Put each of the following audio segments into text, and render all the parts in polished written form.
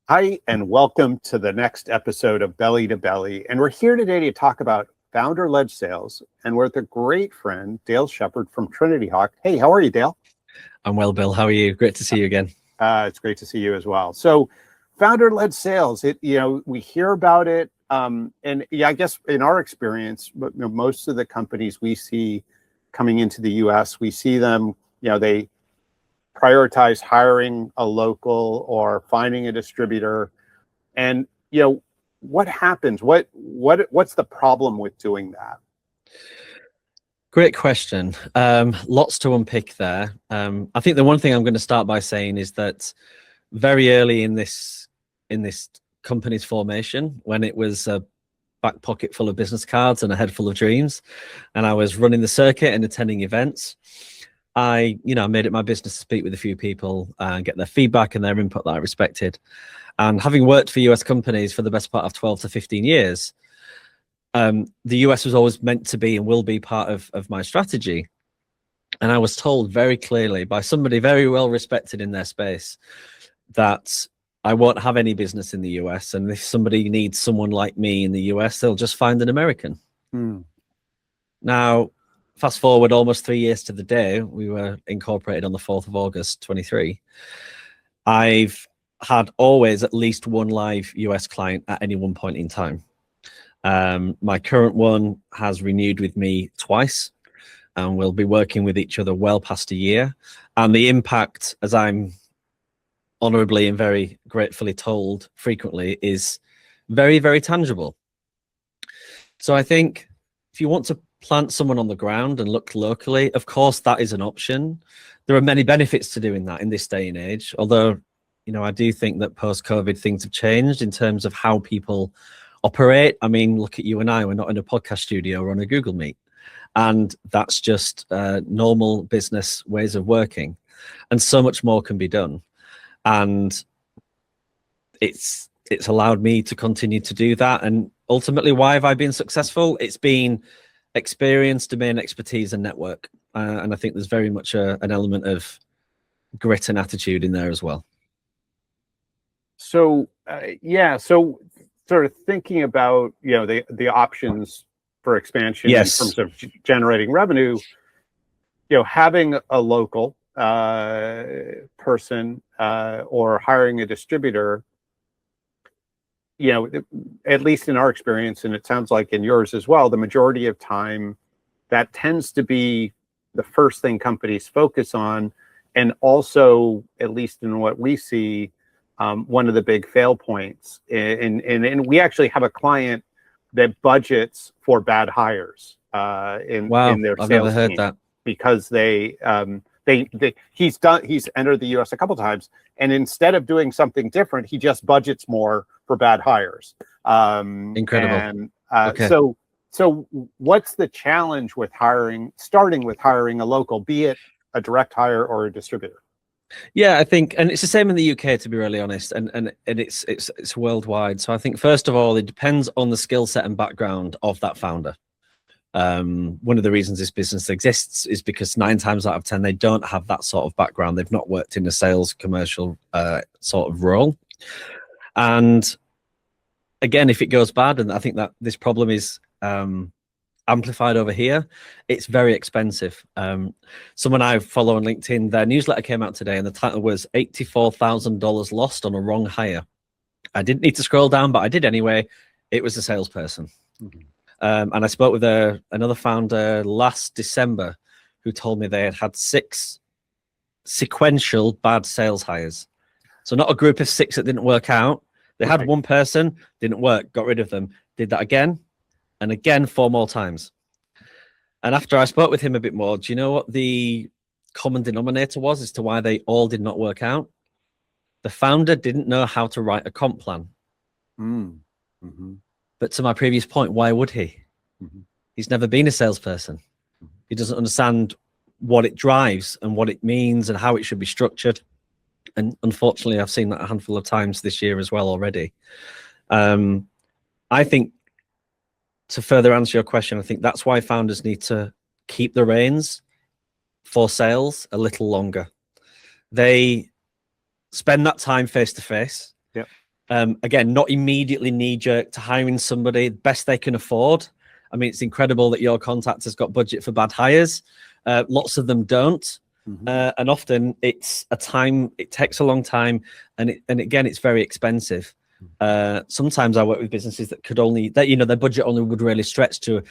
Hi, and welcome to the next episode of Belly to Belly. And we're here today to talk about founder-led sales. And we're with a great friend, Dale Shephard from TrinityHawk. Hey, how are you, Dale? I'm well, Bill. How are you? Great to see you again. It's great to see you as well. So founder-led sales, we hear about it. I guess in our experience, most of the companies we see coming into the US, we see them, they prioritize hiring a local or finding a distributor. And what happens? What's the problem with doing that? Great question. Lots to unpick there. I think the one thing I'm going to start by saying is that very early in this company's formation, when it was a back pocket full of business cards and a head full of dreams, and I was running the circuit and attending events, I made it my business to speak with a few people and get their feedback and their input that I respected. And having worked for US companies for the best part of 12 to 15 years, the US was always meant to be and will be part of my strategy. And I was told very clearly by somebody very well respected in their space that I won't have any business in the US. And if somebody needs someone like me in the US, they'll just find an American. Now, fast forward almost 3 years to the day, we were incorporated on the 4th of August, 23. I've had always at least one live US client at any one point in time. My current one has renewed with me twice, and we'll be working with each other well past a year. And the impact, as I'm honorably and very gratefully told frequently, is very, very tangible. So I think if you want to plant someone on the ground and look locally, of course, that is an option. There are many benefits to doing that in this day and age, although, I do think that post-COVID things have changed in terms of how people operate. I mean, look at you and I, we're not in a podcast studio, we're on a Google Meet. And that's just normal business ways of working. And so much more can be done. And it's allowed me to continue to do that. And ultimately, why have I been successful? It's been experience, domain expertise, and network. And I think there's very much an element of grit and attitude in there as well. So, so sort of thinking about, the options for expansion in terms of generating revenue, having a local person or hiring a distributor, at least in our experience, and it sounds like in yours as well, the majority of time that tends to be the first thing companies focus on. And also, at least in what we see, one of the big fail points. And we actually have a client that budgets for bad hires in their I've sales never heard team that. because he's entered the US a couple times, and instead of doing something different, he just budgets more for bad hires. Incredible. And okay. So what's the challenge with starting with hiring a local, be it a direct hire or a distributor? Yeah, I think, and it's the same in the UK, to be really honest, and it's worldwide. So I think, first of all, it depends on the skill set and background of that founder. One of the reasons this business exists is because 9 times out of 10, they don't have that sort of background. They've not worked in a sales commercial sort of role. And again, if it goes bad, and I think that this problem is amplified over here, it's very expensive. Someone I follow on LinkedIn, their newsletter came out today, and the title was $84,000 lost on a wrong hire. I didn't need to scroll down, but I did anyway. It was a salesperson. And I spoke with another founder last December who told me they had 6 sequential bad sales hires. So not a group of 6 that didn't work out. They had one person, didn't work, got rid of them, did that again and again 4 more times. And after I spoke with him a bit more, do you know what the common denominator was as to why they all did not work out? The founder didn't know how to write a comp plan. But to my previous point, why would he? He's never been a salesperson. He doesn't understand what it drives and what it means and how it should be structured. And unfortunately, I've seen that a handful of times this year as well already. I think, to further answer your question, I think that's why founders need to keep the reins for sales a little longer. They spend that time face to face. Yep. Again, not immediately knee-jerk to hiring somebody best they can afford. I mean, it's incredible that your contact has got budget for bad hires. Lots of them don't. And often it takes a long time, and again, it's very expensive. Sometimes I work with businesses that their budget only would really stretch to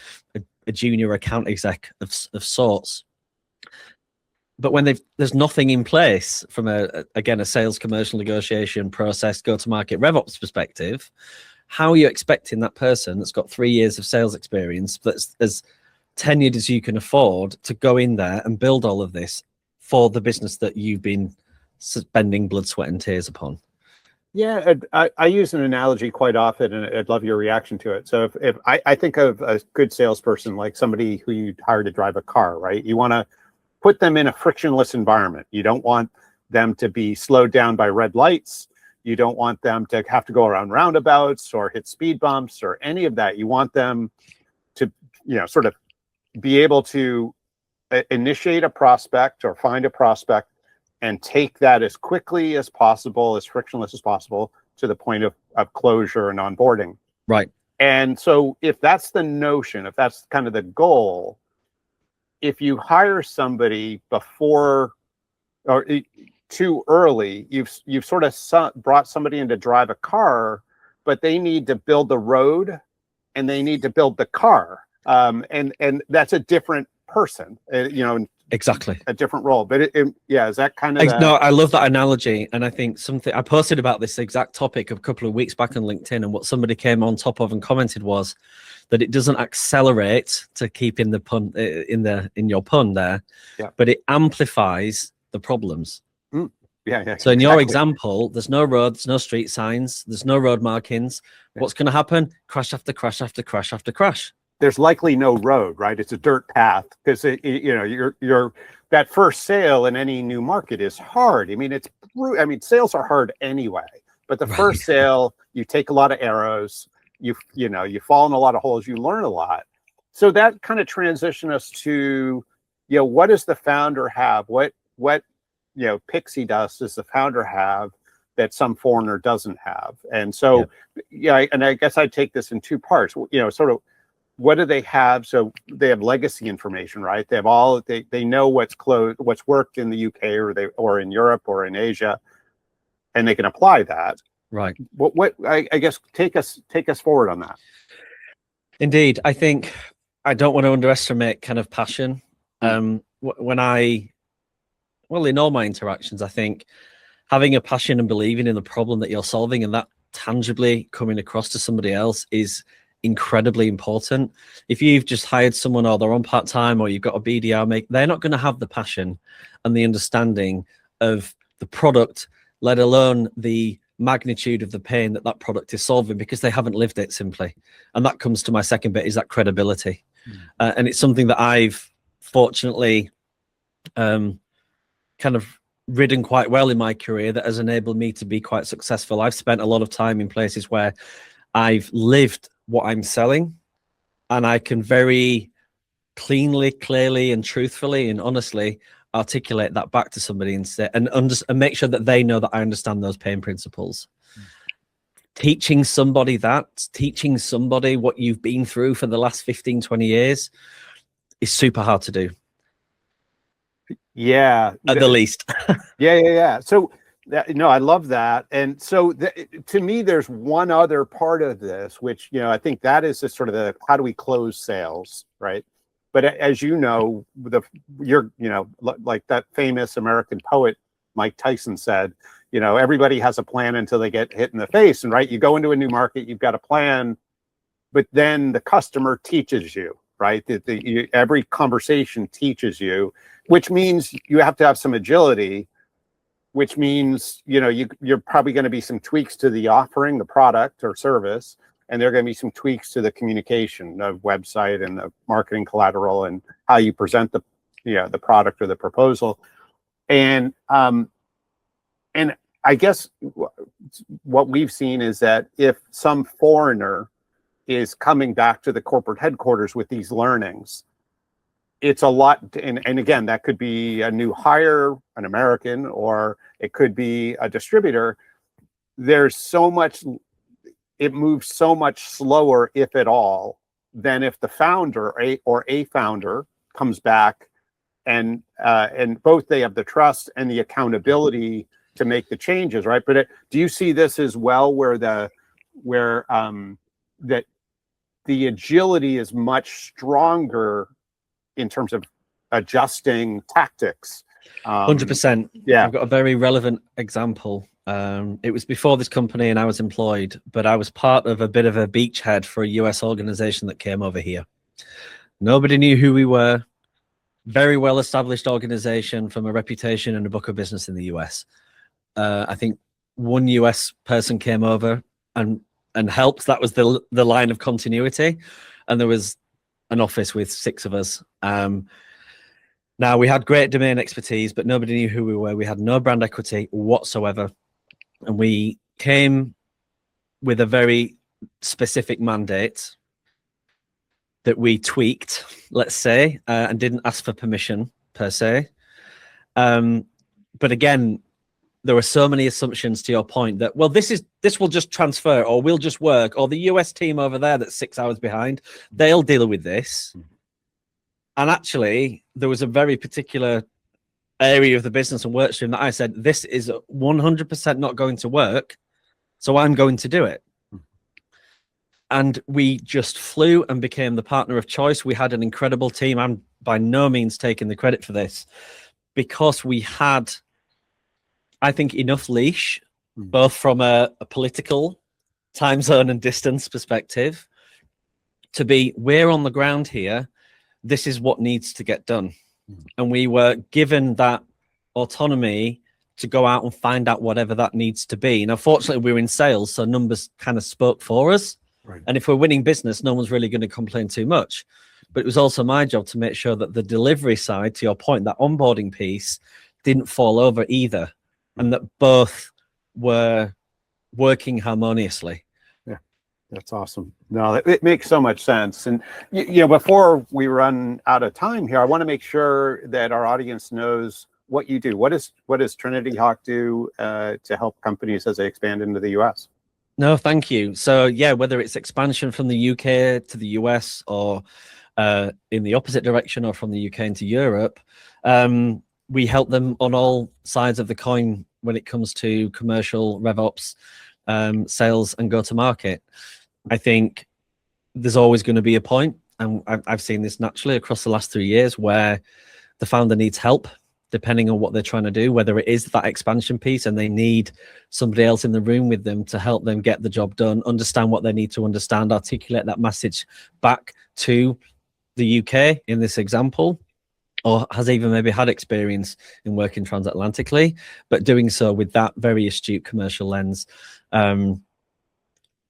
a junior account exec of sorts. But when there's nothing in place from a sales commercial negotiation process, go-to-market RevOps perspective, how are you expecting that person that's got 3 years of sales experience, that's as tenured as you can afford, to go in there and build all of this for the business that you've been spending blood, sweat, and tears upon? Yeah, I use an analogy quite often, and I'd love your reaction to it. So if I think of a good salesperson like somebody who you hire to drive a car, right? You want to put them in a frictionless environment. You don't want them to be slowed down by red lights. You don't want them to have to go around roundabouts or hit speed bumps or any of that. You want them to, sort of be able to initiate a prospect or find a prospect and take that as quickly as possible, as frictionless as possible, to the point of closure and onboarding. Right. And so if that's the notion, if that's kind of the goal, if you hire somebody before or too early, you've sort of brought somebody in to drive a car, but they need to build the road and they need to build the car. And that's a different person, exactly a different role. But is that kind of no, I love that analogy. And I think I posted about this exact topic a couple of weeks back on LinkedIn, and what somebody came on top of and commented was that it doesn't accelerate, to keep in the pun in your pun there, but it amplifies the problems. Yeah. So in your example, there's no roads, no street signs, there's no road markings. What's going to happen? Crash after crash after crash after crash. There's likely no road, right? It's a dirt path, because you're that first sale in any new market is hard. I mean, sales are hard anyway, but the first sale, you take a lot of arrows, you fall in a lot of holes, you learn a lot. So that kind of transition us to, what does the founder have? What pixie dust does the founder have that some foreigner doesn't have? And so, and I guess I'd take this in two parts, sort of, what do they have? So they have legacy information, right? They have they know what's worked in the UK or in Europe or in Asia, and they can apply that. Right. I guess take us forward on that. Indeed. I think I don't want to underestimate kind of passion. In all my interactions, I think having a passion and believing in the problem that you're solving, and that tangibly coming across to somebody else, is incredibly important. If you've just hired someone, or they're on part-time, or you've got a BDR, they're not going to have the passion and the understanding of the product, let alone the magnitude of the pain that product is solving, because they haven't lived it, simply. And that comes to my second bit, is that credibility. And it's something that I've fortunately kind of ridden quite well in my career, that has enabled me to be quite successful. I've spent a lot of time in places where I've lived what I'm selling, and I can very cleanly, clearly, and truthfully and honestly articulate that back to somebody and say, and make sure that they know that I understand those pain principles. Teaching somebody what you've been through for the last 15, 20 years is super hard to do. Yeah. At the least. Yeah. So, I love that. And so to me, there's one other part of this, which, I think that is the sort of how do we close sales, right? But as you're like that famous American poet, Mike Tyson, said, everybody has a plan until they get hit in the face. And right, you go into a new market, you've got a plan, but then the customer teaches you, right? Every conversation teaches you, which means you have to have some agility, which means, you're probably going to be some tweaks to the offering, the product or service, and there are going to be some tweaks to the communication, the website and the marketing collateral, and how you present the product or the proposal. And I guess what we've seen is that if some foreigner is coming back to the corporate headquarters with these learnings, it's a lot. And again, that could be a new hire, an American, or it could be a distributor. there's so much, it moves so much slower, if at all, than if the founder or a founder comes back and both they have the trust and the accountability to make the changes, right? But do you see this as well, where that the agility is much stronger in terms of adjusting tactics? 100%. Yeah. I've got a very relevant example. It was before this company and I was employed, but I was part of a bit of a beachhead for a US organization that came over here. Nobody knew who we were. Very well established organization from a reputation and a book of business in the US. I think one US person came over and helped. That was the line of continuity. And there was an office with 6 of us. Now, we had great domain expertise, but nobody knew who we were. We had no brand equity whatsoever. And we came with a very specific mandate that we tweaked, let's say, and didn't ask for permission per se. But again, there were so many assumptions, to your point, that, well, this will just transfer, or we'll just work, or the US team over there that's 6 hours behind, they'll deal with this. And actually, there was a very particular area of the business and work stream that I said, this is 100% not going to work, so I'm going to do it. And we just flew and became the partner of choice. We had an incredible team. I'm by no means taking the credit for this, because we had, I think, enough leash, both from a political, time zone and distance perspective, to be, we're on the ground here. This is what needs to get done. And we were given that autonomy to go out and find out whatever that needs to be. Now, fortunately, we were in sales, so numbers kind of spoke for us. Right. And if we're winning business, no one's really going to complain too much. But it was also my job to make sure that the delivery side, to your point, that onboarding piece, didn't fall over either, and that both were working harmoniously. Yeah, that's awesome. No, it makes so much sense. And before we run out of time here, I want to make sure that our audience knows what you do. What does TrinityHawk do to help companies as they expand into the US? No, thank you. So yeah, whether it's expansion from the UK to the US, or in the opposite direction, or from the UK into Europe, we help them on all sides of the coin when it comes to commercial, RevOps, sales, and go-to-market. I think there's always going to be a point, and I've seen this naturally across the last 3 years, where the founder needs help, depending on what they're trying to do, whether it is that expansion piece and they need somebody else in the room with them to help them get the job done, understand what they need to understand, articulate that message back to the UK in this example, or has even maybe had experience in working transatlantically, but doing so with that very astute commercial lens.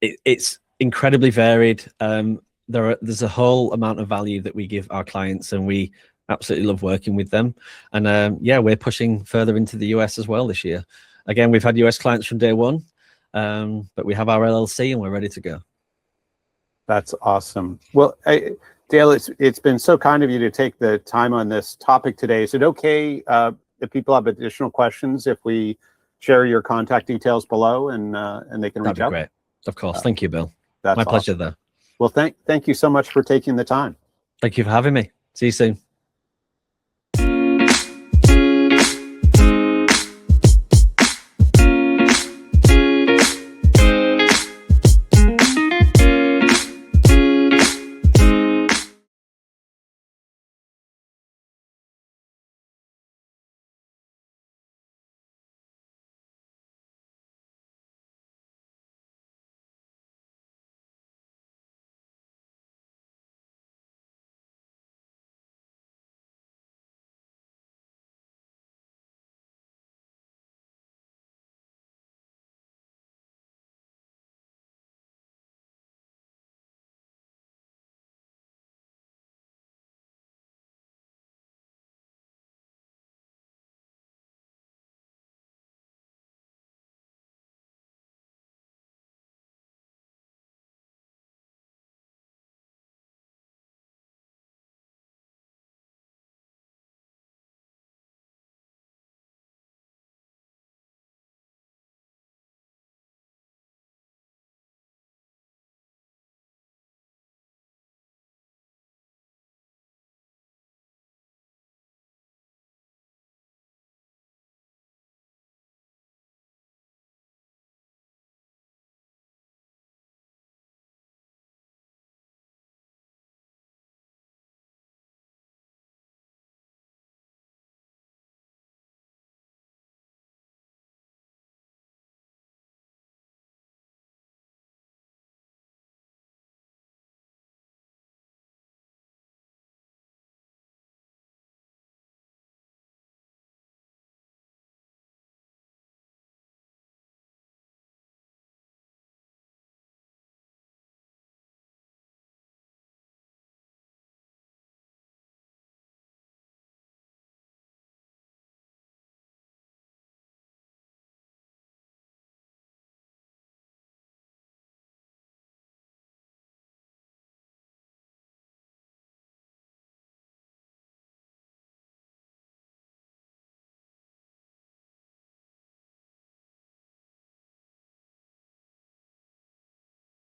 It's incredibly varied. There's a whole amount of value that we give our clients, and we absolutely love working with them. And yeah, we're pushing further into the US as well this year. Again, we've had US clients from day one, but we have our LLC and we're ready to go. That's awesome. Well, Dale, it's been so kind of you to take the time on this topic today. Is it okay if people have additional questions, if we share your contact details below and they can reach out? Great. Of course. Thank you, Bill. That's my pleasure awesome. there. Well, thank you so much for taking the time. Thank you for having me. See you soon.